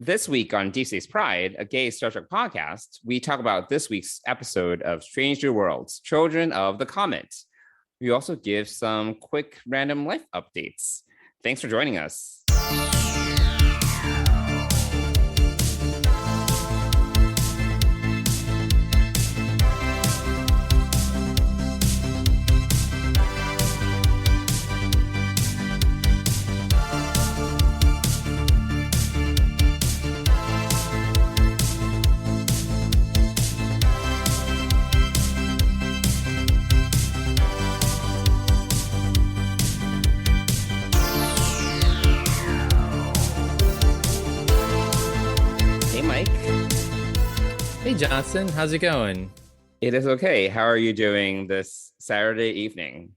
This week on Deep Space Pride, a gay Star Trek podcast, we talk about this week's episode of Strange New Worlds, Children of the Comet. We also give some quick random life updates. Thanks for joining us. Hey, Johnson, how's it going? It is okay. How are you doing this Saturday evening?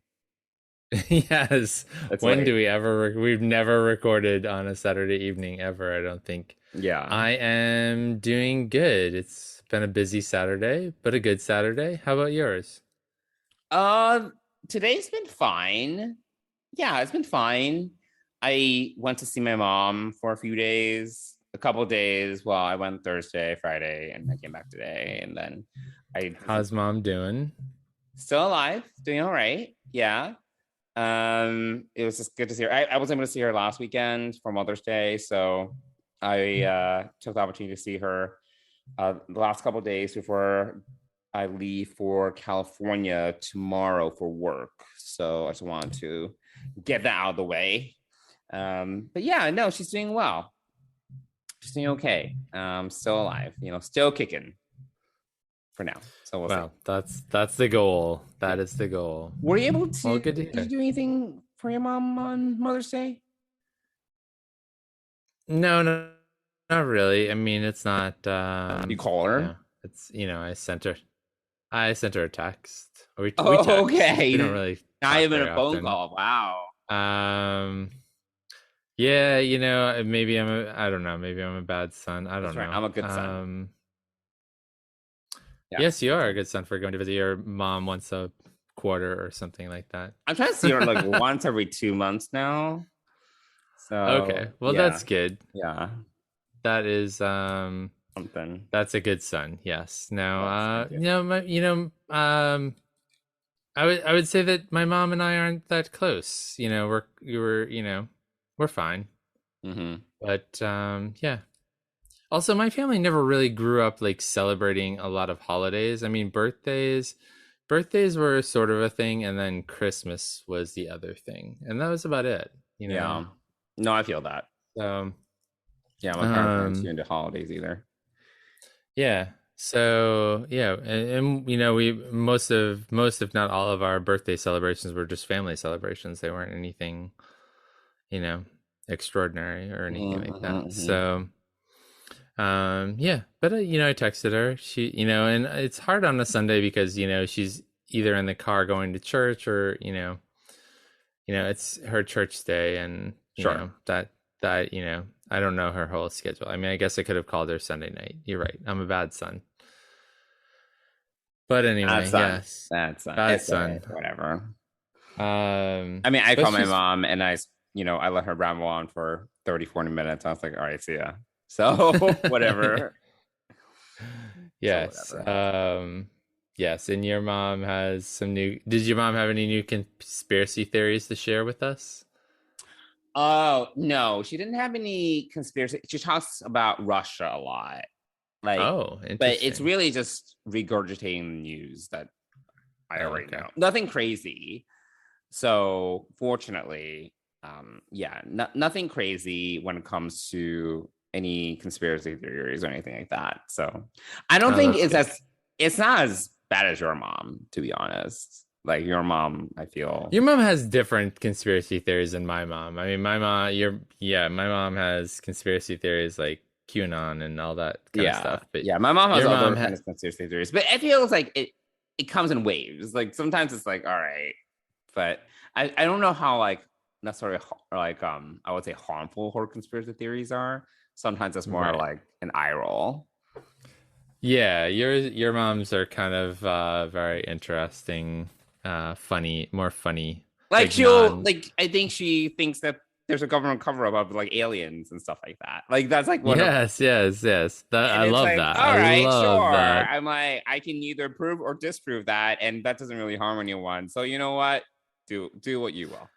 Yes. It's when late. do we ever? We've never recorded on a Saturday evening ever, I don't think. Yeah. I am doing good. It's been a busy Saturday, but a good Saturday. How about yours? Uh, Today's been fine. Yeah, it's been fine. I went to see my mom for a few days, a couple of days. Well, I went Thursday, Friday, and I came back today. And then I How's mom doing? still alive, doing all right. Yeah. It was just good to see her. I was able to see her last weekend for Mother's Day, so I took the opportunity to see her the last couple of days before I leave for California tomorrow for work. So I just wanted to get that out of the way. But yeah, no, she's doing well. She's doing okay. Still alive, still kicking for now. So we'll Well, see. that's the goal. That is the goal. Were you able to? Well, good to Did you hear. do anything for your mom on Mother's Day? No, no, not really. I mean, it's not. You call her? Yeah, it's I sent her a text. We Oh, text. okay. We don't really Not talk even very a phone often. call. Wow. Yeah, maybe I don't know, maybe I'm a bad son. I don't That's right. know. I'm a good son. Yeah. Yes, you are a good son for going to visit your mom once a quarter or something like that. I'm trying to see her like once every 2 months now. So Okay. Well, yeah, that's good. yeah, That is something. that's a good son. Yes. Now, Yes, thank you. I would say that my mom and I aren't that close. We're fine. Mm-hmm. But yeah. Also, my family never really grew up like celebrating a lot of holidays. I mean, birthdays were sort of a thing, and then Christmas was the other thing, and that was about it. Yeah. No, I feel that. So Yeah, my parents aren't too into holidays either. yeah. So yeah, and we most if not all of our birthday celebrations were just family celebrations. They weren't anything, extraordinary or anything like that. Mm-hmm. So yeah, but I texted her. She, and it's hard on a Sunday because she's either in the car going to church or it's her church day, and Sure. that I don't know her whole schedule. I mean, I guess I could have called her Sunday night. You're right. I'm a bad son. But anyway, Bad son. yes, Bad son. bad It's son. okay, whatever. Um, I mean, I but call my she's mom and I let her ramble on for 30, 40 minutes. I was like, all right, see ya. So whatever. yes. So whatever. Yes, and your mom has some new. Did your mom have any new conspiracy theories to share with us? Oh, no, she didn't have any conspiracy. She talks about Russia a lot. Like, Oh, but it's interesting. really just regurgitating the news that I Oh, already okay. know. Nothing crazy. So fortunately, yeah, nothing crazy when it comes to any conspiracy theories or anything like that. So I don't Oh, think that's good. it's not as bad as your mom, to be honest. Like your mom, I feel. Your mom has different conspiracy theories than my mom. I mean, my mom has conspiracy theories like QAnon and all that kind of Yeah, stuff. But yeah. My mom has your other mom kind of conspiracy theories, but it feels like it comes in waves. Like sometimes it's like, all right, but I don't know how like necessarily like I would say harmful her conspiracy theories are. Sometimes it's more right. like an eye roll. Yeah, your moms are kind of very interesting, funny, more funny, Like like she'll non. like I think she thinks that there's a government cover up of like aliens and stuff like that. Like that's like one of, Yes, yes, yes. That and I it's love like, that. I all right, love sure. that. I'm like, I can either prove or disprove that, and that doesn't really harm anyone. So you know what? Do what you will.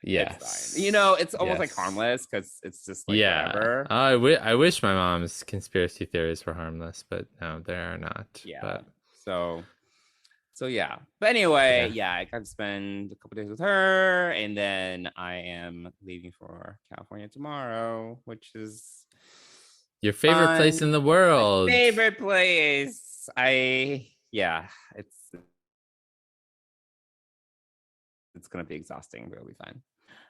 It's fine. You know, Yes. it's almost like Yes. harmless because it's just like Yeah. whatever. I wish my mom's conspiracy theories were harmless, but no, they are not. Yeah. But So yeah. But anyway, yeah. yeah, I got to spend a couple days with her, and then I am leaving for California tomorrow, which is Your favorite place fun. in the My world. favorite place. Yeah, it's gonna be exhausting, but it'll be fine.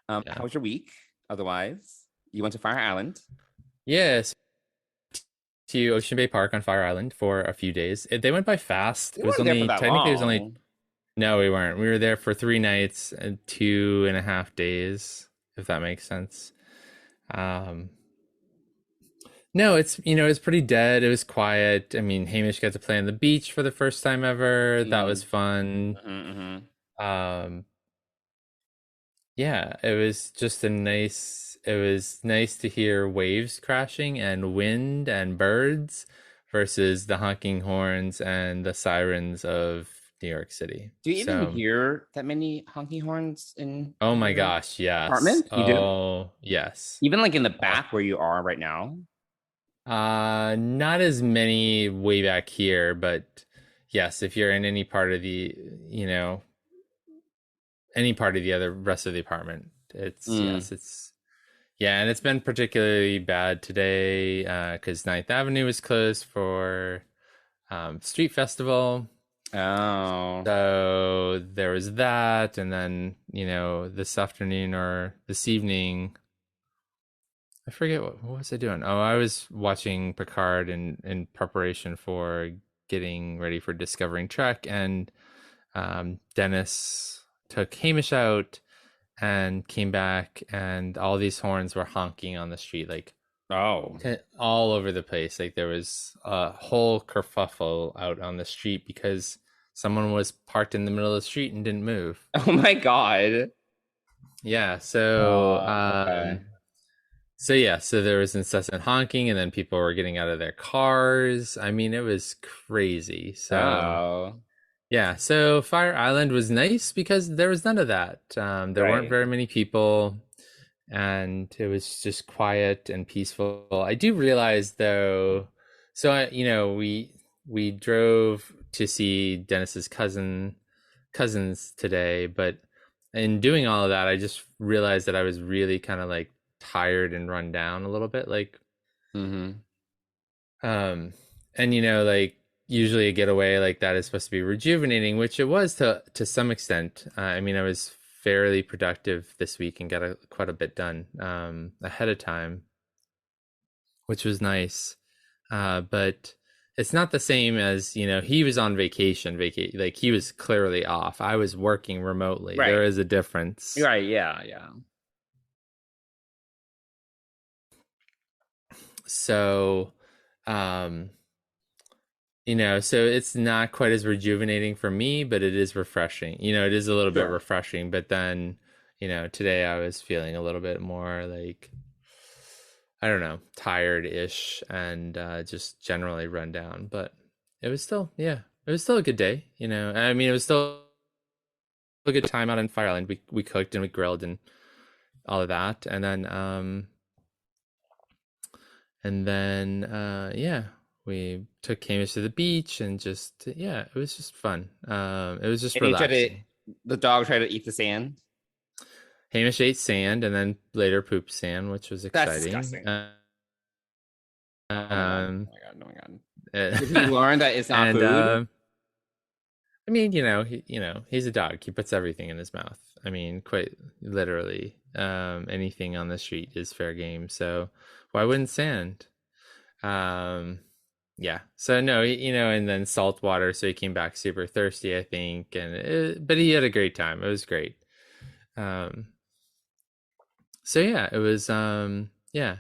Yeah. How was your week? Otherwise, you went to Fire Island. Yes. To Ocean Bay Park on Fire Island for a few days. They went by fast. We It was weren't there for only that technically it was only long. no, we weren't. We were there for 3 nights and 2.5 days, if that makes sense. Um, no, it's pretty dead. It was quiet. I mean, Hamish got to play on the beach for the first time ever. That was Mm, fun. mhm. Um, yeah, it was nice to hear waves crashing and wind and birds versus the honking horns and the sirens of New York City. Do you even So, hear that many honky horns in oh my your gosh, yes. apartment? You do? Oh, yes. Even like in the Uh, back where you are right now? not as many way back here, but yes, if you're in any part of you know, any part of the other rest of the apartment, Mm. it's yeah, and it's been particularly bad today because Ninth Avenue was closed for street festival. Oh. So there was that, and then this afternoon or this evening, I forget what was I doing. Oh, I was watching Picard in preparation for getting ready for Discovering Trek, and Dennis took Hamish out and came back, and all these horns were honking on the street, like Oh. all over the place. Like there was a whole kerfuffle out on the street because someone was parked in the middle of the street and didn't move. Oh my God. Yeah, so Okay. so there was incessant honking, and then people were getting out of their cars. I mean, it was crazy. So Oh. yeah, so Fire Island was nice because there was none of that. There weren't Right. very many people, and it was just quiet and peaceful. I do realize though, so we drove to see Dennis's cousins today, but in doing all of that, I just realized that I was really kind of like tired and run down a little bit, like Mm-hmm. um and like usually a getaway like that is supposed to be rejuvenating, which it was to some extent. I mean, I was fairly productive this week and got quite a bit done ahead of time, which was nice. But it's not the same as, he was on like he was clearly off. I was working remotely. There Right. is a difference. Right. Yeah. Yeah. So, um, so it's not quite as rejuvenating for me, but it is refreshing. It is a little bit Sure. refreshing, but then, today I was feeling a little bit more like, I don't know, tired-ish and just generally run down. But it was still, yeah, it was still a good day. I mean, it was still a good time out on Fire Island. We cooked and we grilled and all of that, and then yeah, we took Hamish to the beach and just, yeah, it was just fun. It was just And relaxing. the dog tried to eat the sand. Hamish ate sand and then later pooped sand, which was That's exciting. disgusting. Oh my God. Oh Um, my God. Oh my God. Did he uh, learn that it's not and food? I mean, he's a dog. He puts everything in his mouth. I mean, quite literally, anything on the street is fair game. So why wouldn't sand? Um, yeah. So no, and then salt water. So he came back super thirsty, I think, but he had a great time. It was great. Um, so yeah, it was, yeah,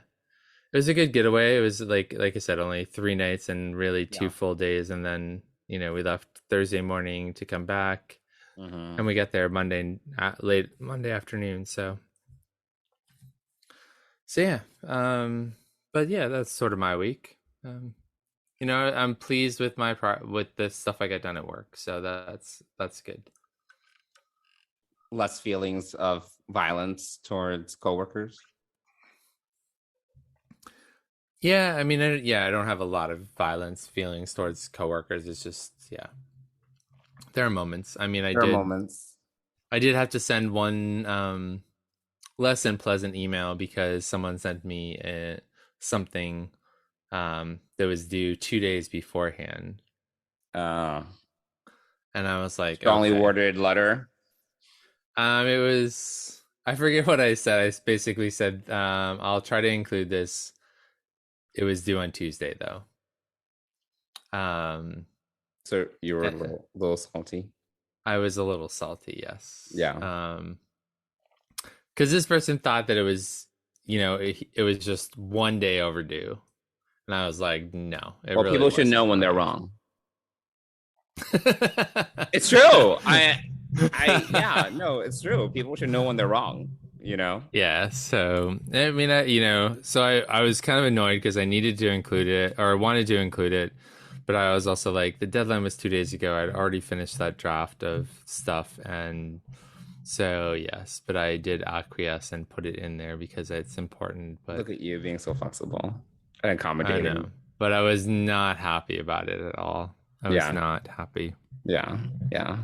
it was a good getaway. It was like I said, only 3 nights and really two Yeah. full days, and then we left Thursday morning to come back, Mm-hmm. and we got there late Monday afternoon. So So yeah, but yeah, that's sort of my week. I'm pleased with with the stuff I got done at work, so that's good. Less feelings of violence towards coworkers. Yeah, I mean, I don't have a lot of violence feelings towards coworkers. It's just, yeah, there are moments. I mean, There are moments. I did have to send one less than pleasant email because someone sent me something that was due 2 days beforehand, Uh, and I was like, strongly okay. worded letter. It was, I forget what I said. I basically said, I'll try to include this. It was due on Tuesday though. Um, So you were a eh, little salty. I was a little salty, yes. Yeah. Because this person thought that it was, it was just 1 day overdue, and I was like, no, it Well, really people should know wasn't. when they're Like, wrong. It's true. Yeah, no, it's true. People should know when they're wrong, you know? yeah. So I mean, so I was kind of annoyed because I needed to include it or wanted to include it, but I was also like, the deadline was 2 days ago. I'd already finished that draft of stuff, and so yes, but I did acquiesce and put it in there because it's important. But Look at you being so flexible and I accommodating. know, but I was not happy about it at all. I was Yeah, not happy. yeah, yeah.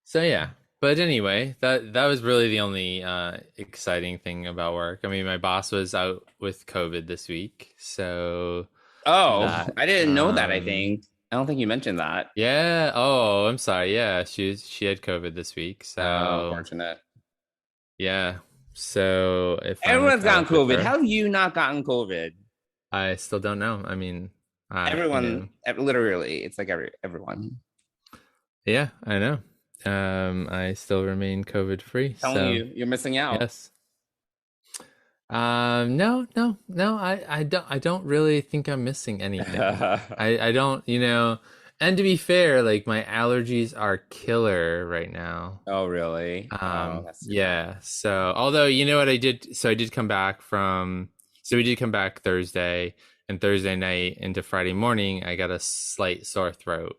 So yeah, but anyway, that was really the only exciting thing about work. I mean, my boss was out with COVID this week, so Oh, that I didn't know that, I think. I don't think you mentioned that. yeah. Oh, I'm sorry. Yeah, she had COVID this week, Oh, so unfortunate. yeah. So if I'm Everyone's gotten left with COVID. her, How have you not gotten COVID? I still don't know. I mean, Everyone, literally, it's like everyone. yeah, I know. I still remain COVID free, Telling so you, you're missing out. yes. No, no, no. I don't really think I'm missing anything. I don't, and to be fair, like my allergies are killer right now. Oh, really? Oh, that's too bad. Yeah. So, although you know what I did, so I did come back from, so we did come back Thursday, and Thursday night into Friday morning, I got a slight sore throat,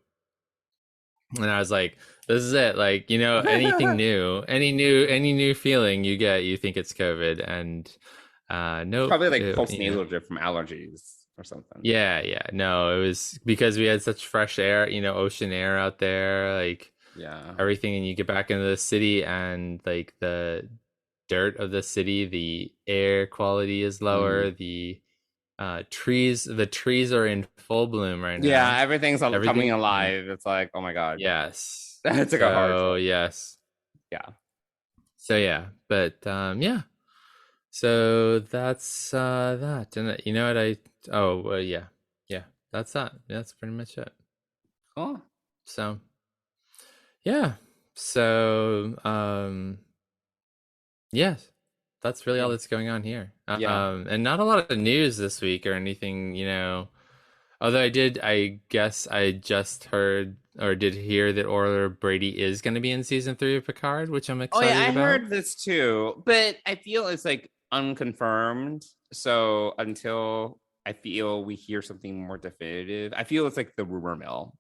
and I was like, this is it. Like, anything new, any new feeling you get, you think it's COVID, and It's nope. probably like post-nasal drip from allergies or something. Yeah. No, it was because we had such fresh air, ocean air out there, like Yeah. everything, and you get back into the city, and like the dirt of the city, the air quality is lower, Mm. the trees are in full bloom right Yeah, now. everything's coming Everything, alive. It's like, oh my God. yes. That's like a hard So show. yes. Yeah. So yeah, but yeah. So that's that. And you know what yeah. Yeah, that's that. That's pretty much it. Cool. So yeah. So yes. That's really all Yeah. that's going on here. Yeah. And not a lot of news this week or anything. Although I guess I just heard or did hear that Orla Brady is going to be in season 3 of Picard, which I'm Oh yeah, excited I about. heard this too, but I feel it's like unconfirmed. So until I feel we hear something more definitive, I feel it's like the rumor mill.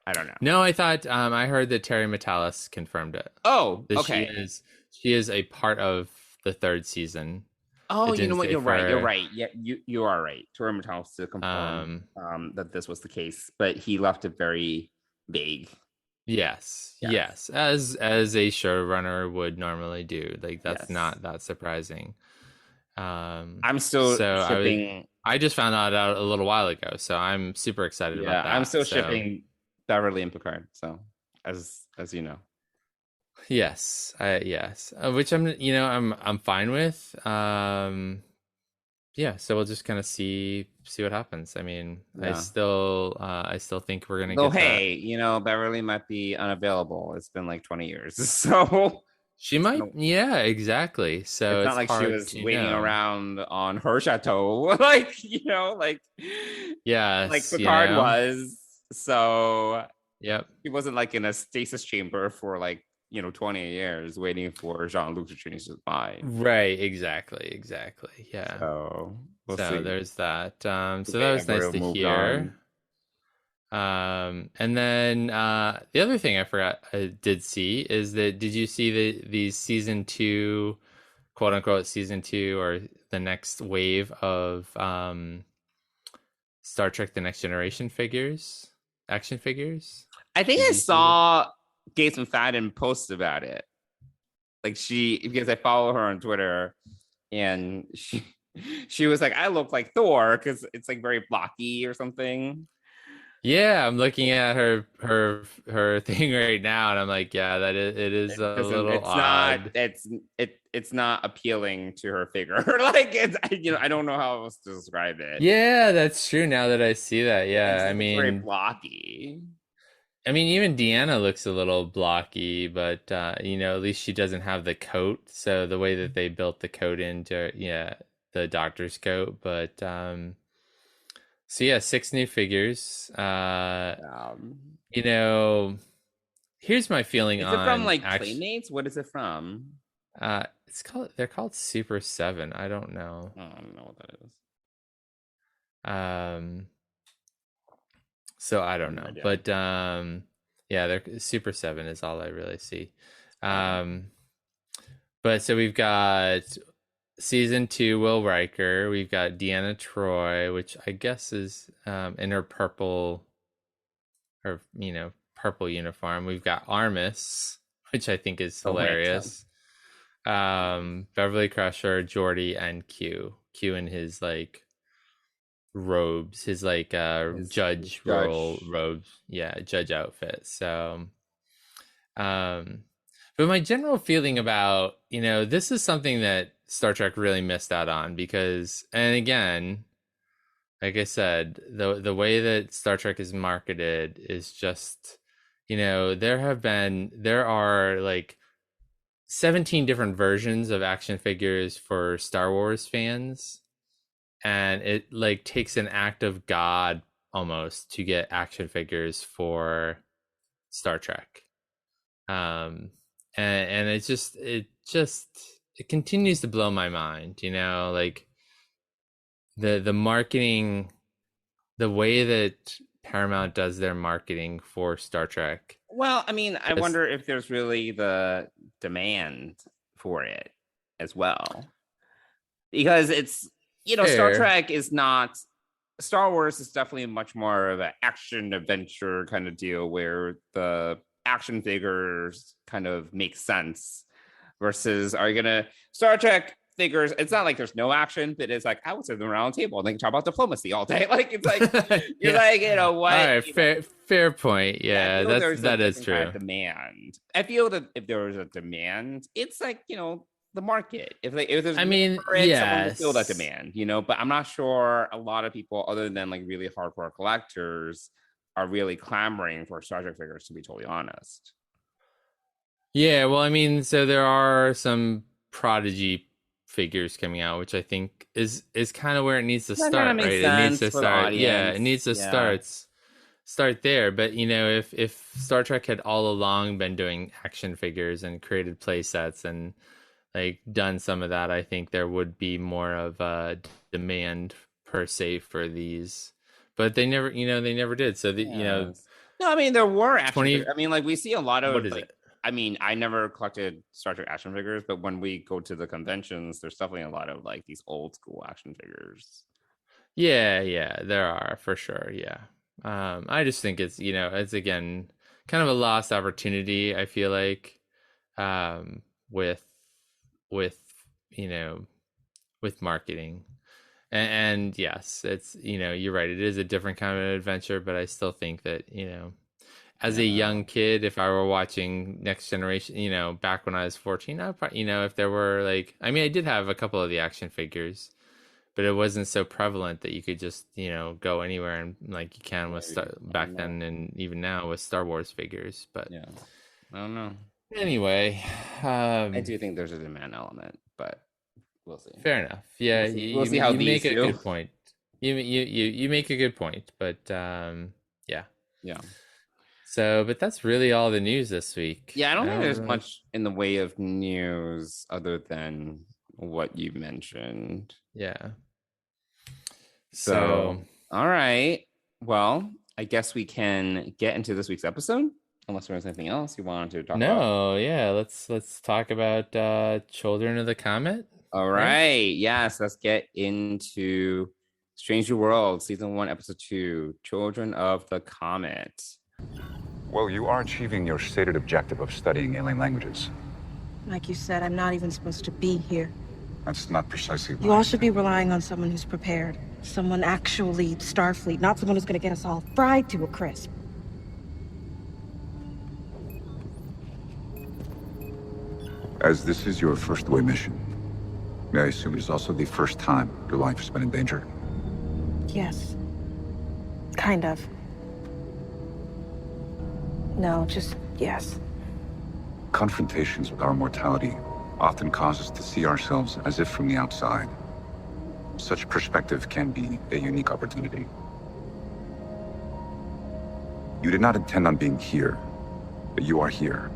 I don't know. No, I thought I heard that Terry Matalas confirmed it. Oh, That okay. she is a part of the 3rd season. Oh, It you know didn't what? say You're right. You're for right. Yeah, you are right. Turim House to confirm um that this was the case, but he left it very vague. yes, Yes. yes, as a showrunner would normally do. Like that's Yes. not that surprising. I'm still So shipping. I just found that out a little while ago, so I'm super excited Yeah, about I'm that. still So shipping Beverly and Picard. So as you know. yes, which I'm fine with. Yeah, so we'll just kind of see what happens. I mean, Yeah. I still think we're gonna Though get that. hey, Beverly might be unavailable. It's been like 20 years. So She it's might, gonna yeah, exactly. So it's not it's like she hard was to waiting know. around on her chateau, like Yes, Picard was. So Yep. he wasn't like in a stasis chamber for like 20 years waiting for Jean-Luc to change his mind. Right, exactly. Yeah. So we'll So see there's that. if So they that was nice ever to moved hear. on. And then the other thing I forgot I did see is that did you see the season two, quote unquote season two, or the next wave of Star Trek: The Next Generation figures, action figures? I think Did I you see that? saw Gates McFadden post about it. Like because I follow her on Twitter, and she was like, I look like Thor because it's like very blocky or something. Yeah, I'm looking at her thing right now, and I'm like, yeah, that is it is It a doesn't. little It's not. odd. It's not appealing to her figure. Like it's. I don't know how else to describe it. Yeah, that's true. Now that I see that, It yeah, just looks very blocky. I mean, even Deanna looks a little blocky, but at least she doesn't have the coat. So the way that they built the coat into, yeah, the doctor's coat. But so yeah, six new figures. Um, You know, here's my feeling is it from on like action. Playmates? What is it from? They're called Super Seven. I don't know. Oh, I don't know what that is. Um, so I I have don't no know, idea. but yeah, they're Super Seven is all I really see. Um, Um, but so we've got season two, Will Riker. We've got Deanna Troy, which I guess is in her purple uniform. We've got Armis, which I think is oh wait, hilarious. Beverly Crusher, Geordi, and Q. Q in his like robes, his like his judge role judge. robes. Yeah, judge outfit. So um but my general feeling about, this is something that Star Trek really missed out on because, and again, like I said, the way that Star Trek is marketed is just, there are like 17 different versions of action figures for Star Wars fans, and it like takes an act of God almost to get action figures for Star Trek. And it continues to blow my mind, like the marketing, the way that Paramount does their marketing for Star Trek. Well, I mean, I Just wonder if there's really the demand for it as well. Because Star fair. Trek is not Star Wars is definitely much more of an action adventure kind of deal where the action figures kind of make sense versus are you gonna Star Trek figures, it's not like there's no action, but it's like I would sit them around a table and they can talk about diplomacy all day. Like it's like you're Yeah. like, All what, right, fair point. yeah, I Yeah, feel there's a that is different kind true. of demand. I feel that if there was a demand, it's like, the market. If there's I demand mean, for it, someone will feel that yes. demand. But I'm not sure a lot of people, other than like really hardcore collectors, are really clamoring for Star Trek figures, to be totally honest. Yeah, well, I mean, so there are some Prodigy figures coming out, which I think is kind of where it needs to That kind of start, makes right? It needs sense to for the start. Yeah, it audience. needs to Yeah. start there. But if Star Trek had all along been doing action figures and created play sets and like done some of that, I think there would be more of a demand per se for these. But they never did. So Yes. No, I mean there were action figures. 20, I mean, like we see a lot what of is like. it? I mean, I never collected Star Trek action figures, but when we go to the conventions, there's definitely a lot of like these old school action figures. Yeah, there are for sure. Yeah. I just think it's again kind of a lost opportunity, I feel like, um, with with you know with marketing. And yes, you're right. It is a different kind of adventure, but I still think that, as a Yeah. young kid, if I were watching Next Generation, back when I was 14, I probably, if there were like, I mean, I did have a couple of the action figures, but it wasn't so prevalent that you could just, go anywhere and like you can with Right. I don't back know. then and even now with Star Wars figures. But Yeah. I don't know. anyway, I do think there's a demand element, but we'll see. fair enough. We'll Yeah, see. We'll see how you these make a do. good point. You make a good point, but yeah. Yeah. So, but that's really all the news this week. Yeah, I don't I think don't there's really. much in the way of news other than what you mentioned. Yeah. So, So, all right. Well, I guess we can get into this week's episode, unless there's anything else you wanted to talk about. no, yeah, let's talk about Children of the Comet, All right? right. Yes, let's get into Strange New World, season one, episode two, Children of the Comet. Well, you are achieving your stated objective of studying alien languages. Like you said, I'm not even supposed to be here. That's not precisely You why. all should be relying on someone who's prepared. Someone actually Starfleet, not someone who's gonna get us all fried to a crisp. As this is your first away mission, may I assume it is also the first time your life has been in danger? Yes. Kind of. No, just yes. Confrontations with our mortality often cause us to see ourselves as if from the outside. Such perspective can be a unique opportunity. You did not intend on being here, but you are here.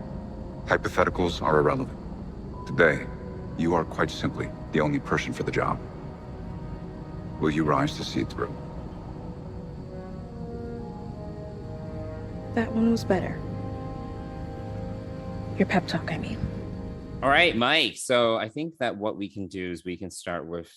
Hypotheticals are irrelevant. Today, you are quite simply the only person for the job. Will you rise to see it through? That one was better. Your pep talk, I mean. All right, Mike. So I think that what we can do is we can start with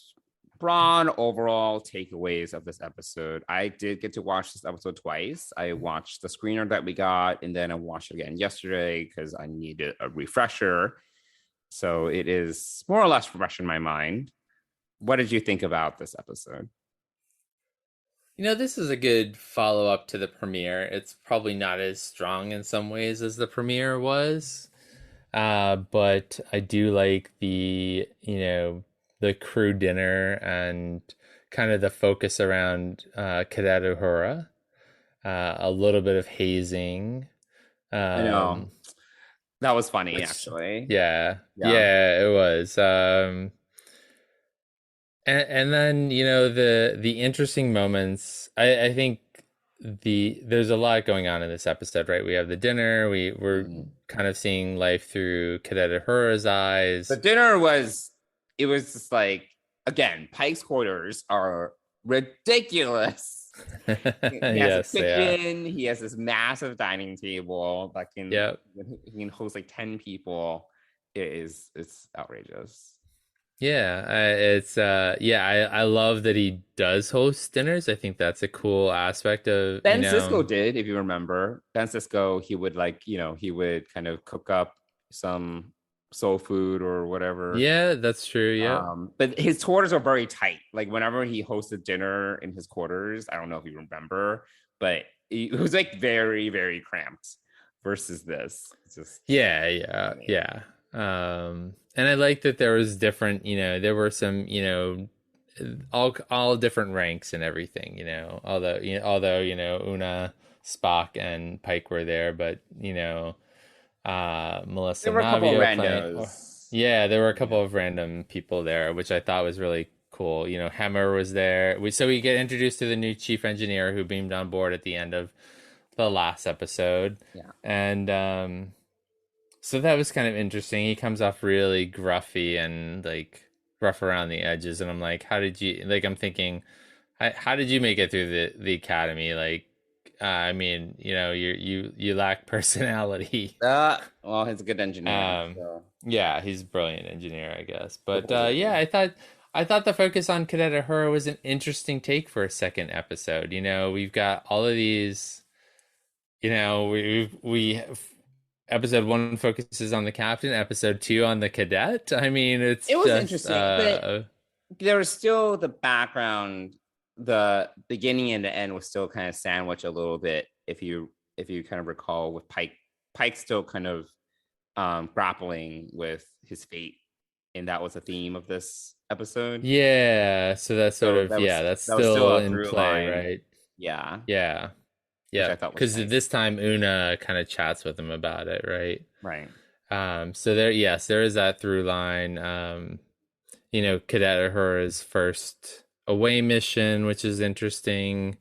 broad overall takeaways of this episode. I did get to watch this episode twice. I watched the screener that we got, and then I watched it again yesterday because I needed a refresher. So it is more or less fresh in my mind. What did you think about this episode? This is a good follow up to the premiere. It's probably not as strong in some ways as the premiere was. But I do like the crew dinner and kind of the focus around Cadet Uhura. A little bit of hazing. I know. That was funny, Which, actually. yeah, Yeah. yeah, it was. And then the interesting moments. I think there's a lot going on in this episode, right? We have the dinner. We're kind of seeing life through Cadet Uhura's The eyes. dinner was, it was just like, again, Pike's quarters are ridiculous. He has a Yes, they are. kitchen. He has this massive dining table that can Yep. he can host like 10 people. It's outrageous. Yeah, I love that he does host dinners. I think that's a cool aspect of, Ben Cisco did, if you remember. Ben Cisco, he would he would kind of cook up some soul food or whatever. Yeah, that's true. Yep. But his quarters are very tight. Like whenever he hosted dinner in his quarters, I don't know if you remember, but it was like very, very cramped versus this. It's just Yeah. funny. Yeah. And I like that there was different, there were some, all different ranks and everything, although Una, Spock, and Pike were there, but Melissa There were a couple of Navio playing. randos. Yeah, there were a couple of random people there, which I thought was really cool. Hemmer was there. So we get introduced to the new chief engineer who beamed on board at the end of the last episode. Yeah. And so that was kind of interesting. He comes off really gruffy and like rough around the edges, and I'm like, how did you I'm thinking, how did you make it through the academy? Like, I mean, you lack personality. Well, he's a good engineer. So. Yeah, he's a brilliant engineer, I guess. But yeah, I thought the focus on Cadet Uhura was an interesting take for a second episode. We've got all of these. We episode 1 focuses on the captain, episode 2 on the cadet. I mean, it was interesting, but there was still the background. The beginning and the end was still kind of sandwiched a little bit. If you kind of recall, with Pike still kind of grappling with his fate, and that was the theme of this episode. Yeah, so that's that's still in play, right? Yeah. Yeah, because nice. this time Una kind of chats with him about it, right? Right. So there is that through line. Cadet Uhura's first away mission, which is interesting.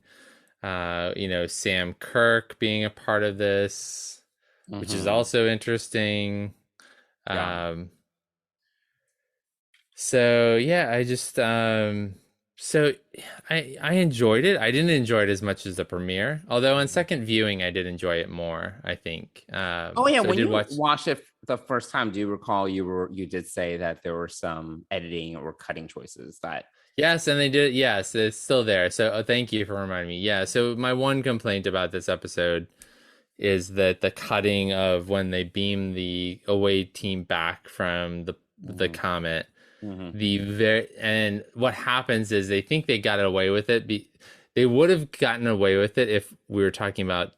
Sam Kirk being a part of this, which is also interesting. Yeah. So yeah, I just so I enjoyed it. I didn't enjoy it as much as the premiere, although on second viewing I did enjoy it more, I think. Oh yeah, So I when did you watch. watched it the first time, do you recall you did say that there were some editing or cutting choices that Yes, and they did. Yes, it's still there. So thank you for reminding me. Yeah. So my one complaint about this episode is that the cutting of when they beam the away team back from the Mhm. comet, Mhm. and what happens is they think they got away with it. They would have gotten away with it if we were talking about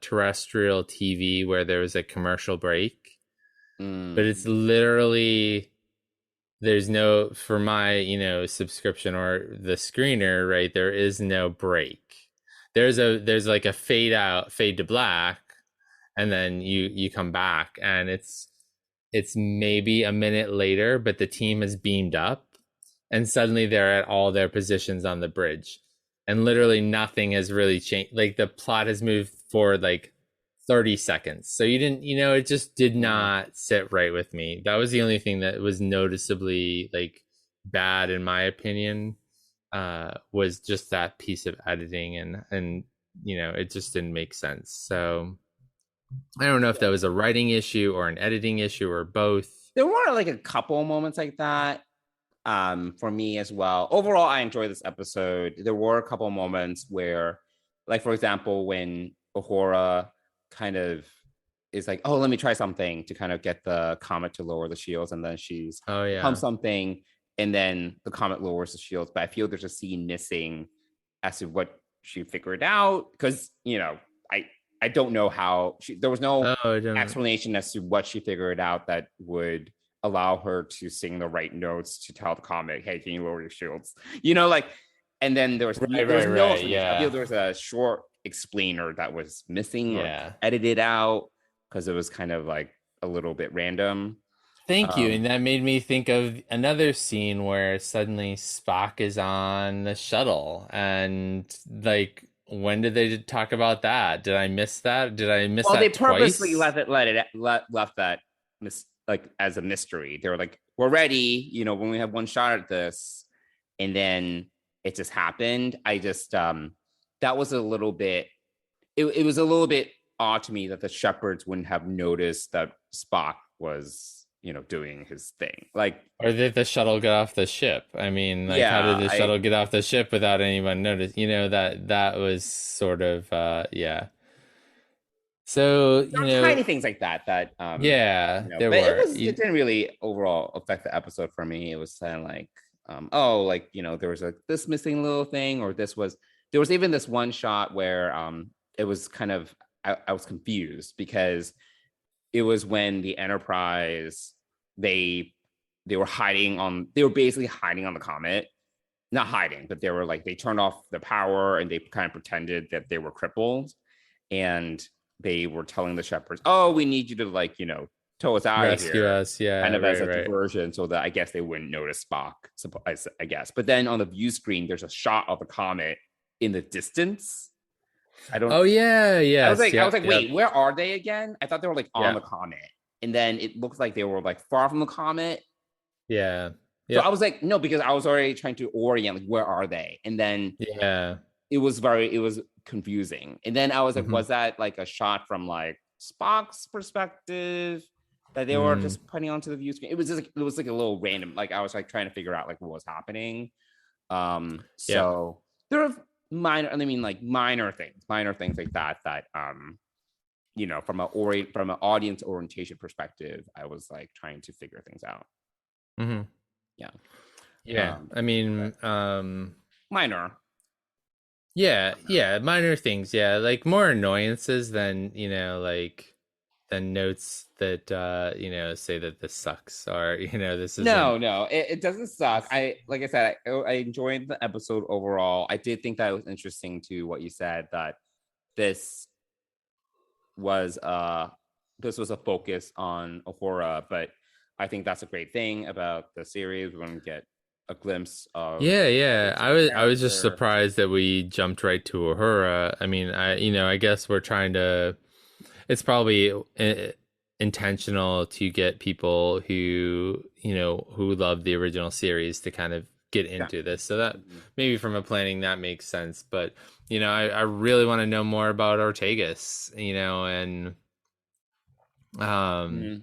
terrestrial TV where there was a commercial break, but it's literally there's no for my subscription or the screener, right? There is no break. There's like a fade to black, and then you come back, and it's maybe a minute later, but the team has beamed up, and suddenly they're at all their positions on the bridge, and literally nothing has really changed. Like the plot has moved forward like 30 seconds. So you didn't, it just did not sit right with me. That was the only thing that was noticeably like bad in my opinion. Was just that piece of editing, and it just didn't make sense. So I don't know if that was a writing issue or an editing issue or both. There were like a couple moments like that for me as well. Overall, I enjoyed this episode. There were a couple moments where, like for example, when Uhura kind of is like, "Oh, let me try something" to kind of get the comet to lower the shields, and then she's Oh pumps yeah. something, and then the comet lowers the shields. But I feel there's a scene missing as to what she figured out because I don't know how there was no Oh, I don't. explanation as to what she figured out that would allow her to sing the right notes to tell the comet, "Hey, can you lower your shields?" Like, and then Right, there was right, no right. explanation. I feel Yeah. there was a short explainer that was missing or Yeah. edited out because it was kind of like a little bit random. Thank you. Um, And that made me think of another scene where suddenly Spock is on the shuttle. And like, when did they talk about that? Did I miss that? Did I miss well, they that purposely twice? left that like as a mystery. They were like, "We're ready," when we have one shot at this, and then it just happened. I just that was a little bit. It was a little bit odd to me that the shepherds wouldn't have noticed that Spock was doing his thing. Like, Or did the shuttle get off the ship? I mean, like, how did yeah, the I shuttle get off the ship without anyone notice? That was sort of, yeah. So, there were tiny things like that yeah, there but were. it didn't really overall affect the episode for me. It was kind of like oh, like there was this missing little thing, or there was even this one shot where it was kind of I was confused because it was when the Enterprise they they were basically hiding on the comet, not hiding, but they were like they turned off the power and they kind of pretended that they were crippled, and they were telling the shepherds, "Oh, we need you to tow us out of Rescue here," us. kind Yeah, of as right, a right. diversion, so that I guess they wouldn't notice Spock. I guess, but then on the view screen, there's a shot of the comet in the distance. I don't. Oh, yeah, yes, I was yep, like, yep, wait, where are they again? I thought they were like on yeah, the comet, and then it looks like they were like far from the comet. yeah, So I yep, was like, no, because I was already trying to orient, like, where are they? And then yeah. it was confusing. And then I was like, Hmm. was that like a shot from like Spock's perspective that they were Mm, just putting onto the view screen? It was just like, it was like a little random. Like I was like trying to figure out like what was happening. yep. So there are minor things like that from an audience orientation perspective, I was like trying to figure things out. Hmm. Yeah. Yeah. I But mean, minor. yeah, yeah, minor things. Yeah, like more annoyances than than notes that say that this sucks or this isn't. No, it doesn't suck. Like I said, I enjoyed the episode overall. I did think that it was interesting to what you said that this was this was a focus on Ahura, but I think that's a great thing about the series. We're going to get a glimpse of Yeah. his I was just character. surprised that we jumped right to Uhura. I mean, I guess we're trying to. It's probably intentional to get people who who love the original series to kind of get Yeah. into this. So that Mhm. maybe from a planning that makes sense. But I really want to know more about Ortegas. And um Mhm.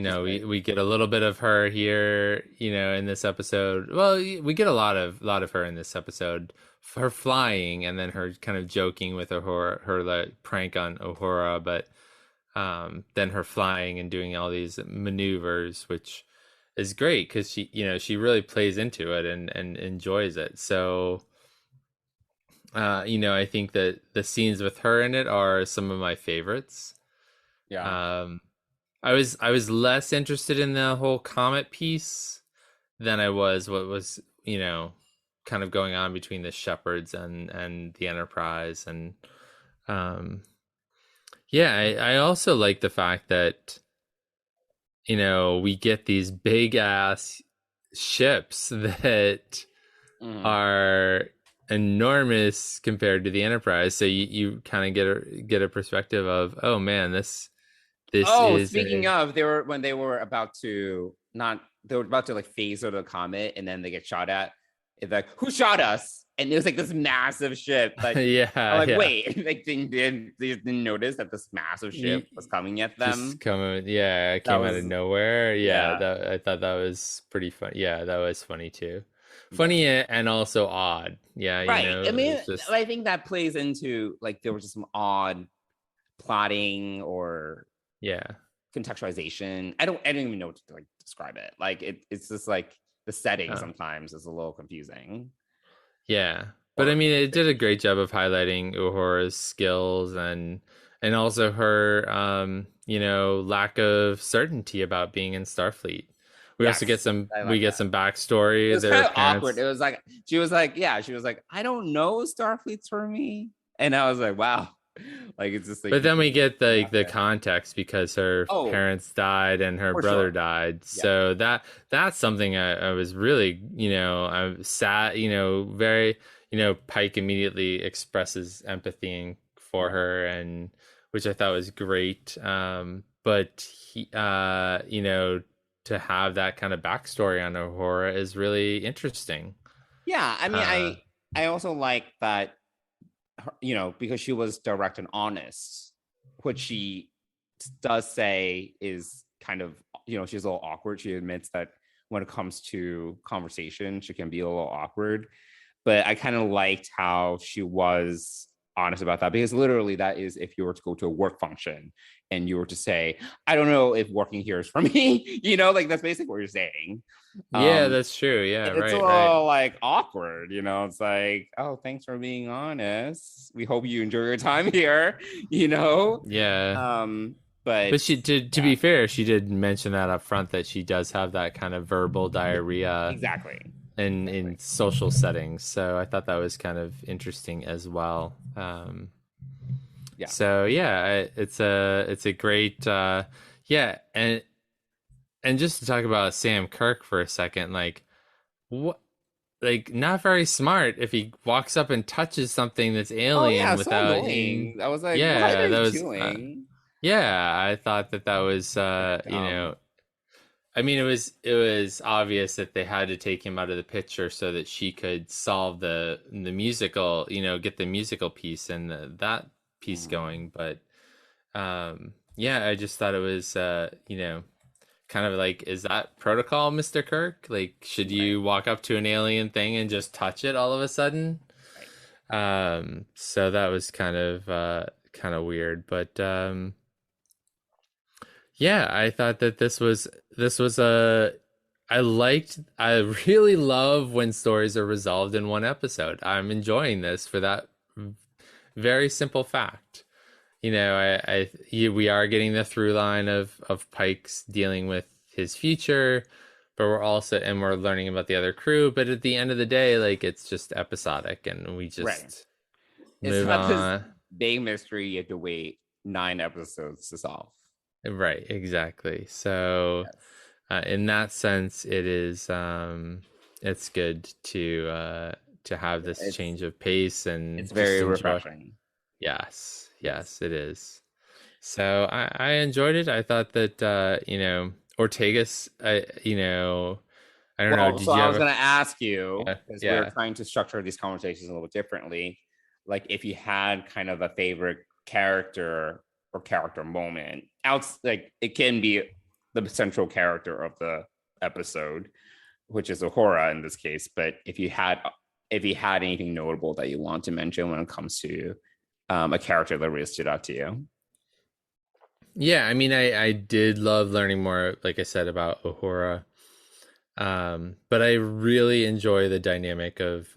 She's great. we get a little bit of her here, in this episode. Well, we get a lot of her in this episode. Her flying, and then her kind of joking with her like prank on Uhura, but then her flying and doing all these maneuvers, which is great because she really plays into it and enjoys it. So I think that the scenes with her in it are some of my favorites. Yeah. Um, I was less interested in the whole Comet piece than I was what was kind of going on between the shepherds and the Enterprise. And um yeah, I also like the fact that we get these big ass ships that Mhm. are enormous compared to the Enterprise, so you kind of get a perspective of, oh man, this Oh, is speaking a of, they were about to not they were about to like phase out of the comet, and then they get shot at. It's like, who shot us? And it was like this massive ship. Like, I'm yeah, like, yeah. wait, like they didn't notice that this massive ship You was coming at just them. coming, yeah, it That came out of was nowhere. Yeah, yeah, that I thought that was pretty fun. Yeah, that was funny too. yeah. Funny and also odd. Yeah, Right. I mean, it's just I think that plays into like there was just some odd plotting or yeah. contextualization. I don't even know what to like describe it. Like it's just like the setting Uh, sometimes is a little confusing. yeah. But I Or mean, it did a great job of highlighting Uhura's skills and also her lack of certainty about being in Starfleet. We also get yes, some I we like get that. some It backstory. was Their kind of awkward. parents. It was like she was like, I don't know Starfleet's for me. And I was like, wow. Like it's just like But then we get the there. context because her Oh, parents died and her for brother sure. died. Yeah. So that's something I was really, I'm sad, very, Pike immediately expresses empathy for Right. her, and which I thought was great. But he, to have that kind of backstory on Uhura is really interesting. Yeah. I mean, Uh, I also like that because she was direct and honest, which she does say is kind of, she's a little awkward. She admits that when it comes to conversation, she can be a little awkward. But I kind of liked how she was honest about that because literally that is if you were to go to a work function and you were to say, I don't know if working here is for me, like that's basically what you're saying. yeah, Um, that's true. Yeah, it's a right. little like awkward, it's like, oh, thanks for being honest. We hope you enjoy your time here, you know. Yeah. Um, but But she did, to yeah, be fair, she did mention that up front that she does have that kind of verbal diarrhea exactly, in social settings. So I thought that was kind of interesting as well. yeah, So yeah, it's a great yeah, and just to talk about Sam Kirk for a second, like what, like not very smart if he walks up and touches something that's oh yeah, alien so without annoying. I was like, what yeah, are that you was doing? yeah, I thought that was Very dumb. I mean, it was obvious that they had to take him out of the picture so that she could solve the musical, get the musical piece and that piece Mhm. going. But yeah, I just thought it was, kind of like, is that protocol, Mr. Kirk? Like, should Right, you walk up to an alien thing and just touch it all of a sudden? right. So that was kind of weird, but yeah, I thought that this was a I really love when stories are resolved in one episode. I'm enjoying this for that very simple fact. We are getting the through line of Pike's dealing with his future, but we're learning about the other crew, but at the end of the day, like it's just episodic and we Right. just It's move not this on. big mystery you have to wait 9 episodes to solve. Right, exactly. So Yes. in that sense, it is it's good to have this change of pace and It's just very enjoy. refreshing. Yes, it is. So I enjoyed it. I thought that Ortegas, I don't know. Well, so Did you I have was going to ask you, because we're yeah. trying to structure these conversations a little differently, like if you had kind of a favorite character or character moment, like it can be the central character of the episode, which is Uhura in this case. But if you had anything notable that you want to mention when it comes to a character that really stood out to you. Yeah, I mean, I did love learning more, like I said, about Uhura. But I really enjoy the dynamic of